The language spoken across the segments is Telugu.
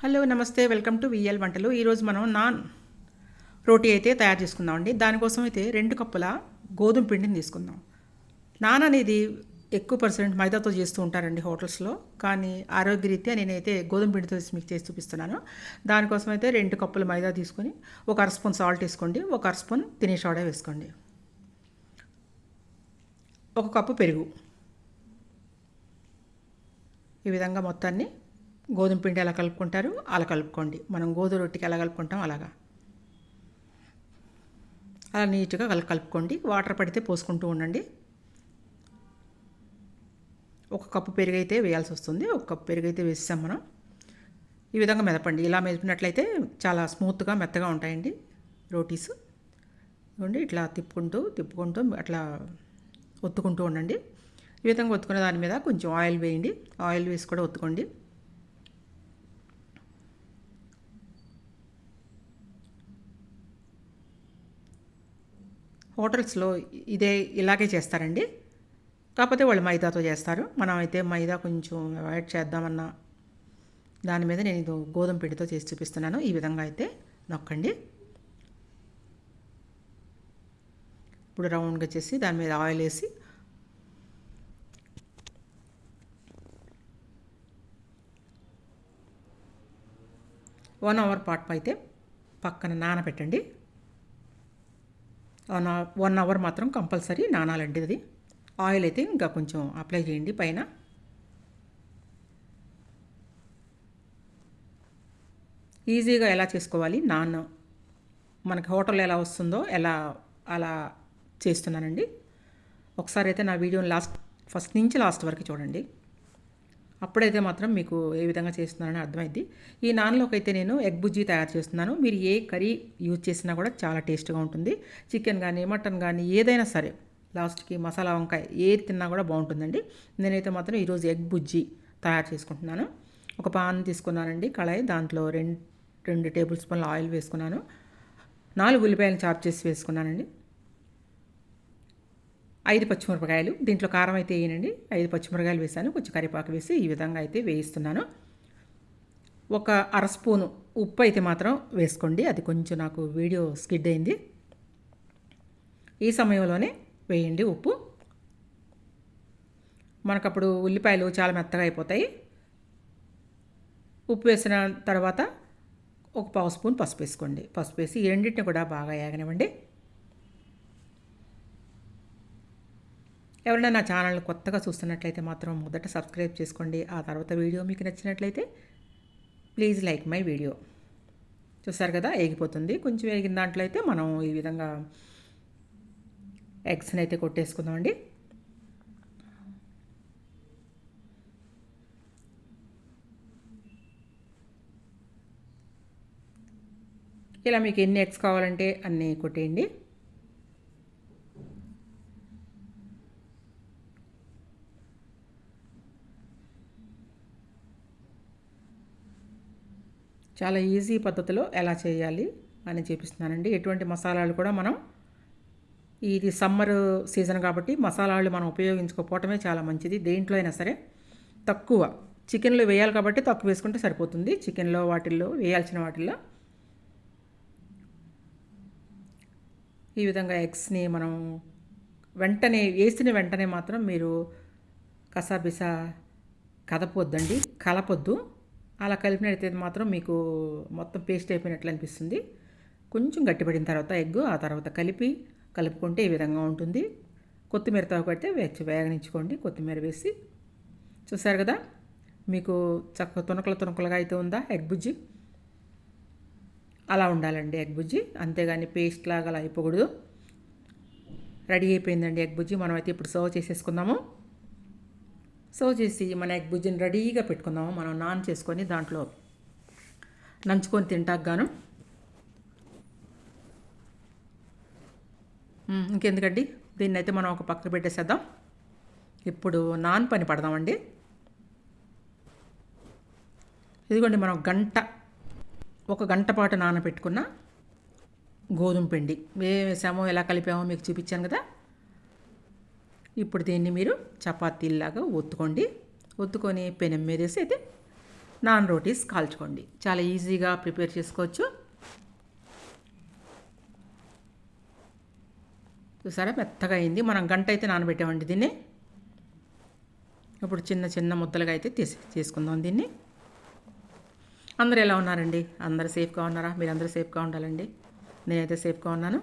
హలో నమస్తే వెల్కమ్ టు విఎల్ వంటలు. ఈరోజు మనం నాన్ రోటీ అయితే తయారు చేసుకుందామండి. దానికోసం అయితే 2 కప్పుల గోధుమ పిండిని తీసుకుందాం. నాన్ అనేది ఎక్కువ పర్సెంట్ మైదాతో చేస్తూ ఉంటారండి హోటల్స్లో. కానీ ఆరోగ్యరీత్యా నేనైతే గోధుమ పిండితో మీకు చేసి చూపిస్తున్నాను. దానికోసం అయితే 2 కప్పుల మైదా తీసుకొని ఒక అర స్పూన్ సాల్ట్ వేసుకోండి, ఒక అర స్పూన్ తినే సోడా వేసుకోండి, ఒక కప్పు పెరుగు. ఈ విధంగా మొత్తాన్ని గోధుమ పిండి ఎలా కలుపుకుంటారు అలా కలుపుకోండి. మనం గోధుమ రొట్టెకి ఎలా కలుపుకుంటాం అలాగా అలా నీట్గా కలుపుకోండి. వాటర్ పడితే పోసుకుంటూ ఉండండి. ఒక కప్పు పెరుగు అయితే వేయాల్సి వస్తుంది. ఒక కప్పు పెరుగు అయితే వేసాం మనం. ఈ విధంగా మెదపండి. ఇలా మెదిపినట్లయితే చాలా స్మూత్గా మెత్తగా ఉంటాయండి రోటీస్. ఇవ్వండి, ఇట్లా తిప్పుకుంటూ అట్లా ఒత్తుకుంటూ ఉండండి. ఈ విధంగా ఒత్తుకునే దాని మీద కొంచెం ఆయిల్ వేయండి. ఆయిల్ వేసి కూడా ఒత్తుకోండి. హోటల్స్లో ఇలాగే చేస్తారండి. కాకపోతే వాళ్ళు మైదాతో చేస్తారు. మనం అయితే మైదా కొంచెం అవాయిడ్ చేద్దామన్న దాని మీద నేను ఇది గోధుమ పిండితో చేసి చూపిస్తున్నాను. ఈ విధంగా అయితే నొక్కండి. ఇప్పుడు రౌండ్గా చేసి దాని మీద ఆయిల్ వేసి వన్ అవర్ పాటు అయితే పక్కన నానబెట్టండి. 1 అవర్ మాత్రం కంపల్సరీ నానాలండి. అది ఆయిల్ అయితే ఇంకా కొంచెం అప్లై చేయండి పైన. ఈజీగా ఎలా చేసుకోవాలి నాన్ మనకి హోటల్లో ఎలా వస్తుందో అలా చేస్తున్నానండి. ఒకసారి అయితే నా వీడియోని ఫస్ట్ నుంచి లాస్ట్ వరకు చూడండి. అప్పుడైతే మాత్రం మీకు ఏ విధంగా చేస్తున్నానని అర్థమైంది. ఈ నాన్లోకి అయితే నేను ఎగ్ బుజ్జీ తయారు చేస్తున్నాను. మీరు ఏ కర్రీ యూజ్ చేసినా కూడా చాలా టేస్ట్గా ఉంటుంది. చికెన్ కానీ మటన్ కానీ ఏదైనా సరే, లాస్ట్కి మసాలా వంకాయ ఏది తిన్నా కూడా బాగుంటుందండి. నేనైతే మాత్రం ఈరోజు ఎగ్ బుజ్జీ తయారు చేసుకుంటున్నాను. ఒక పాన్ తీసుకున్నానండి, కళాయి. దాంట్లో 2 టేబుల్ స్పూన్ల ఆయిల్ వేసుకున్నాను. 4 ఉల్లిపాయలు చాప్ చేసి వేసుకున్నానండి. 5 పచ్చిమిరపకాయలు, దీంట్లో కారం అయితే వేయనండి. 5 పచ్చిమిరపకాయలు వేసాను, కొంచెం కరివేపాకు వేసి ఈ విధంగా అయితే వేయిస్తున్నాను. ఒక అర స్పూను ఉప్పు అయితే మాత్రం వేసుకోండి. అది కొంచెం నాకు వీడియో స్కిడ్ అయింది. ఈ సమయంలోనే వేయండి ఉప్పు. మనకప్పుడు ఉల్లిపాయలు చాలా మెత్తగా అయిపోతాయి. ఉప్పు వేసిన తర్వాత ఒక పావు స్పూన్ పసుపు వేసుకోండి. పసుపు వేసి ఈ రెండింటిని కూడా బాగా ఏగనివ్వండి. ఎవరైనా నా ఛానల్ కొత్తగా చూస్తున్నట్లయితే మాత్రం మొదట సబ్స్క్రైబ్ చేసుకోండి. ఆ తర్వాత వీడియో మీకు నచ్చినట్లయితే ప్లీజ్ లైక్ మై వీడియో. చూసారు కదా, ఏగిపోతుంది. కొంచెం వేగిన దాంట్లో అయితే మనం ఈ విధంగా ఎగ్స్ని అయితే కొట్టేసుకుందామండి. ఇలా మీకు ఎన్ని ఎగ్స్ కావాలంటే అన్నీ కొట్టేయండి. చాలా ఈజీ పద్ధతిలో ఎలా చేయాలి అని చూపిస్తున్నానండి. ఎటువంటి మసాలాలు కూడా ఇది సమ్మర్ సీజన్ కాబట్టి మసాలాలు మనం ఉపయోగించుకోకపోవటమే చాలా మంచిది. దేంట్లో అయినా సరే తక్కువ, చికెన్లో వేయాలి కాబట్టి తక్కువ వేసుకుంటే సరిపోతుంది. చికెన్లో వాటిల్లో వేయాల్సిన వాటిల్లో ఈ విధంగా ఎగ్స్ని మనం వేసిన వెంటనే మాత్రం మీరు కసాబిసా కదపొద్దండి, కలపొద్దు. అలా కలిపినట్టయితే మాత్రం మీకు మొత్తం పేస్ట్ అయిపోయినట్లు అనిపిస్తుంది. కొంచెం గట్టిపడిన తర్వాత ఎగ్, ఆ తర్వాత కలుపుకుంటే ఈ విధంగా ఉంటుంది. కొత్తిమీరతో పెడితే వేగనించుకోండి. కొత్తిమీర వేసి చూసారు కదా, మీకు చక్కగా తునకలుగా అయితే ఉందా ఎగ్ బుజ్జి. అలా ఉండాలండి ఎగ్ బుజ్జి, అంతేగాని పేస్ట్ లాగా అలా అయిపోకూడదు. రెడీ అయిపోయిందండి ఎగ్ బుజ్జి. మనమైతే ఇప్పుడు సర్వ్ చేసేసుకుందాము. సర్వ్ చేసి మన ఎగ్ బుజ్జిని రెడీగా పెట్టుకుందాము. మనం నాన్ చేసుకొని దాంట్లో నంచుకొని తింటాగాను. ఇంకెందుకండి, దీన్ని అయితే మనం ఒక పక్కన పెట్టేసేద్దాం. ఇప్పుడు నాన్ పని పడదామండి. ఇదిగోండి, మనం ఒక గంట పాటు నానబెట్టుకున్న గోధుమ పిండి వేసామో ఎలా కలిపామో మీకు చూపించాను కదా. ఇప్పుడు దీన్ని మీరు చపాతీలాగా ఒత్తుకొని పెనం మీద వేసి అయితే నాన్ రోటీస్ కాల్చుకోండి. చాలా ఈజీగా ప్రిపేర్ చేసుకోవచ్చు. చూసారా మెత్తగా అయింది. మనం గంట అయితే నానబెట్టామండి దీన్ని. ఇప్పుడు చిన్న చిన్న ముద్దలుగా అయితే చేసుకుందాం దీన్ని. అందరూ ఎలా ఉన్నారండి? అందరూ సేఫ్గా ఉన్నారా? మీరందరూ సేఫ్గా ఉండాలండి. నేనైతే సేఫ్గా ఉన్నాను.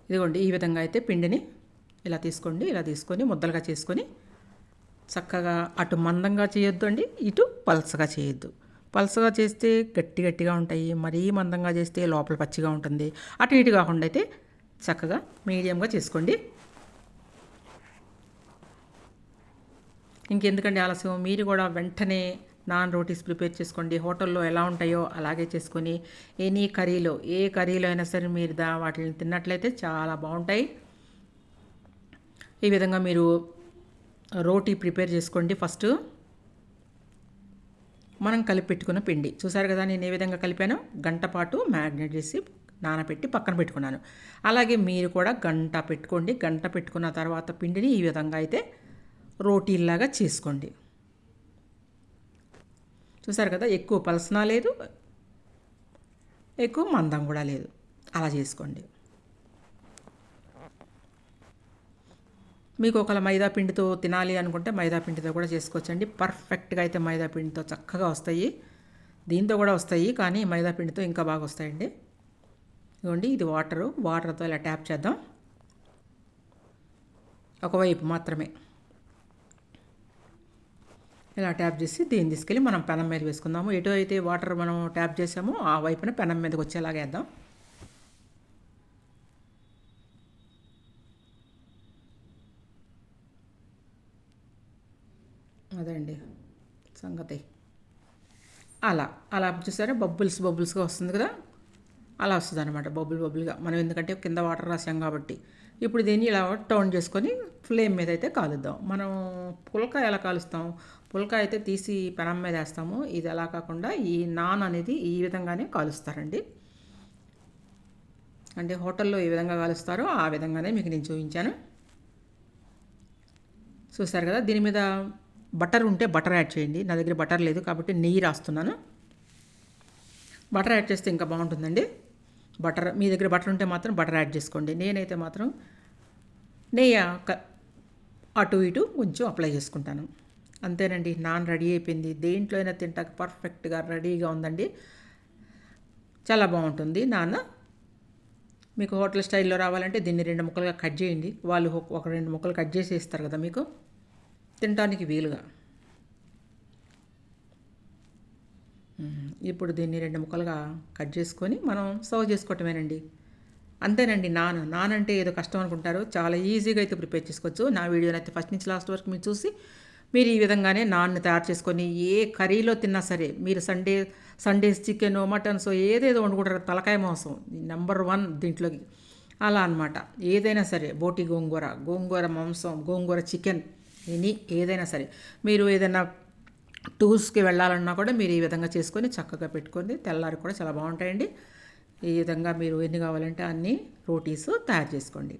ఇదిగోండి ఈ విధంగా అయితే పిండిని ఇలా తీసుకోండి. ఇలా తీసుకొని ముద్దలుగా చేసుకొని చక్కగా అటు మందంగా చేయొద్దు అండి, ఇటు పల్సగా చేయొద్దు. పల్సగా చేస్తే గట్టి గట్టిగా ఉంటాయి, మరీ మందంగా చేస్తే లోపల పచ్చిగా ఉంటుంది. అటు ఇటు కాకుండా అయితే చక్కగా మీడియంగా చేసుకోండి. ఇంకెందుకండి ఆలస్యం, మీరు కూడా వెంటనే నాన్ రోటీస్ ప్రిపేర్ చేసుకోండి. హోటల్లో ఎలా ఉంటాయో అలాగే చేసుకొని ఎనీ కర్రీలో ఏ కర్రీలో అయినా సరే మీరు వాటిని తిన్నట్లయితే చాలా బాగుంటాయి. ఈ విధంగా మీరు రోటీ ప్రిపేర్ చేసుకోండి. ఫస్ట్ మనం కలిపి పెట్టుకున్న పిండి చూసారు కదా, నేను ఏ విధంగా కలిపానో గంట పాటు మ్యారినేట్ చేసి నానబెట్టి పక్కన పెట్టుకున్నాను. అలాగే మీరు కూడా గంట పెట్టుకోండి. గంట పెట్టుకున్న తర్వాత పిండిని ఈ విధంగా అయితే రోటీల్లాగా చేసుకోండి. చూసారు కదా, ఎక్కువ పలసనా లేదు, ఎక్కువ మందం కూడా లేదు. అలా చేసుకోండి. మీకు ఒకవేళ మైదా పిండితో తినాలి అనుకుంటే మైదా పిండితో కూడా చేసుకోవచ్చండి. పర్ఫెక్ట్గా అయితే మైదా పిండితో చక్కగా వస్తాయి. దీంతో కూడా వస్తాయి, కానీ మైదా పిండితో ఇంకా బాగా వస్తాయండి. ఇదిగోండి ఇది వాటర్తో ఇలా ట్యాప్ చేద్దాం. ఒకవైపు మాత్రమే ఇలా ట్యాప్ చేసి దీన్ని తీసుకెళ్ళి మనం పెనం మీద వేసుకుందాము. ఎటు అయితే వాటర్ మనం ట్యాప్ చేసామో ఆ వైపున పెనం మీదకి వచ్చేలాగా వేద్దాం. అదండి సంగతి. అలా అలా చూసారా, బబుల్స్గా వస్తుంది కదా, అలా వస్తుంది అనమాట. బబుల్గా మనం ఎందుకంటే కింద వాటర్ రాసాం కాబట్టి. ఇప్పుడు దీన్ని ఇలా టర్న్ చేసుకొని ఫ్లేమ్ మీద అయితే కాలుద్దాం. మనం పుల్కా ఎలా కాలుస్తాం, పుల్కా అయితే తీసి పెనం మీద వేస్తాము. ఇది అలా కాకుండా ఈ నాన్ అనేది ఈ విధంగానే కాలుస్తారండి. అంటే హోటల్లో ఏ విధంగా కాలుస్తారో ఆ విధంగానే మీకు నేను చూపించాను. చూసారు కదా, దీని మీద బటర్ ఉంటే బటర్ యాడ్ చేయండి. నా దగ్గర బటర్ లేదు కాబట్టి నెయ్యి రాస్తున్నాను. బటర్ యాడ్ చేస్తే ఇంకా బాగుంటుందండి. మీ దగ్గర బటర్ ఉంటే మాత్రం బటర్ యాడ్ చేసుకోండి. నేనైతే మాత్రం నెయ్యి అటు ఇటు కొంచెం అప్లై చేసుకుంటాను. అంతేనండి, నాన్ రెడీ అయిపోయింది. దేంట్లో అయినా తింటాక పర్ఫెక్ట్గా రెడీగా ఉందండి. చాలా బాగుంటుంది నాన్న. మీకు హోటల్ స్టైల్లో రావాలంటే దీన్ని 2 ముక్కలుగా కట్ చేయండి. వాళ్ళు ఒక 2 ముక్కలు కట్ చేసి ఇస్తారు కదా మీకు తినడానికి వీలుగా. ఇప్పుడు దీన్ని 2 ముక్కలుగా కట్ చేసుకొని మనం సర్వ్ చేసుకోవటమేనండి. అంతేనండి. నాన్ అంటే ఏదో కష్టం అనుకుంటారు, చాలా ఈజీగా అయితే ప్రిపేర్ చేసుకోవచ్చు. నా వీడియోని అయితే ఫస్ట్ నుంచి లాస్ట్ వరకు మీరు చూసి మీరు ఈ విధంగానే నాన్ని తయారు చేసుకొని ఏ కర్రీలో తిన్నా సరే, మీరు సండేస్ చికెన్ మటన్స్ ఏదేదో వండుకుంటారు, తలకాయ మాంసం నెంబర్ 1 దీంట్లోకి. అలా అనమాట. ఏదైనా సరే, బోటి గోంగూర మాంసం, గోంగూర చికెన్, ఏదైనా సరే మీరు ఏదైనా టూర్స్కి వెళ్ళాలన్నా కూడా మీరు ఈ విధంగా చేసుకొని చక్కగా పెట్టుకొని తెల్లారి కూడా చాలా బాగుంటాయండి. ఈ విధంగా మీరు ఎన్ని కావాలంటే అన్ని రోటీస్ తయారు చేసుకోండి.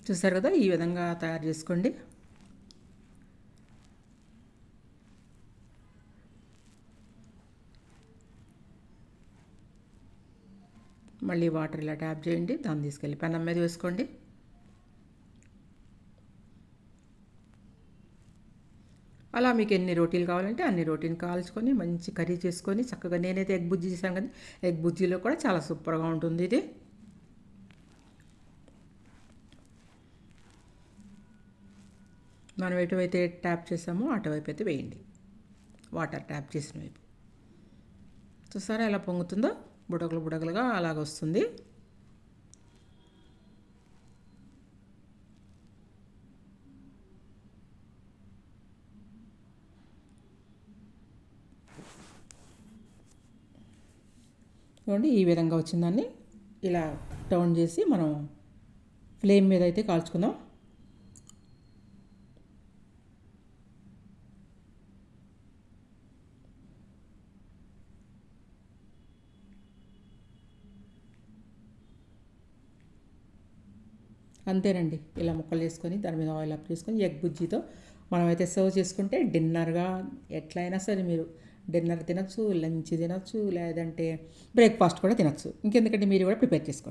చూసారు కదా, ఈ విధంగా తయారు చేసుకోండి. మళ్ళీ వాటర్ ఇలా ట్యాప్ చేయండి, దాన్ని తీసుకెళ్ళి పెనం మీద వేసుకోండి. అలా మీకు ఎన్ని రోటీలు కావాలంటే అన్ని రోటీని కాల్చుకొని మంచి కర్రీ చేసుకొని చక్కగా, నేనైతే ఎగ్ బుజ్జి చేశాను కదా, ఎగ్ బుజ్జిలో కూడా చాలా సూపర్గా ఉంటుంది ఇది. మనం ఎటువైతే ట్యాప్ చేసామో అటువైపు అయితే వేయండి, వాటర్ ట్యాప్ చేసిన వైపు. చూసారా ఎలా పొంగుతుందో, బుడగలు బుడగలుగా అలాగ వస్తుంది. చూడండి ఈ విధంగా వచ్చిందాన్ని ఇలా టర్న్ చేసి మనం ఫ్లేమ్ మీద అయితే కాల్చుకుందాం. అంతేనండి, ఇలా ముక్కలు చేసుకొని దాని మీద ఆయిల్ అప్ చేసుకొని ఎగ్ బుజ్జితో మనమైతే సర్వ్ చేసుకుంటే డిన్నర్గా ఎట్లయినా సరే మీరు డిన్నర్ తినచ్చు, లంచ్ తినచ్చు, లేదంటే బ్రేక్ఫాస్ట్ కూడా తినచ్చు. ఇంకెందుకంటే మీరు కూడా ప్రిపేర్ చేసుకోండి.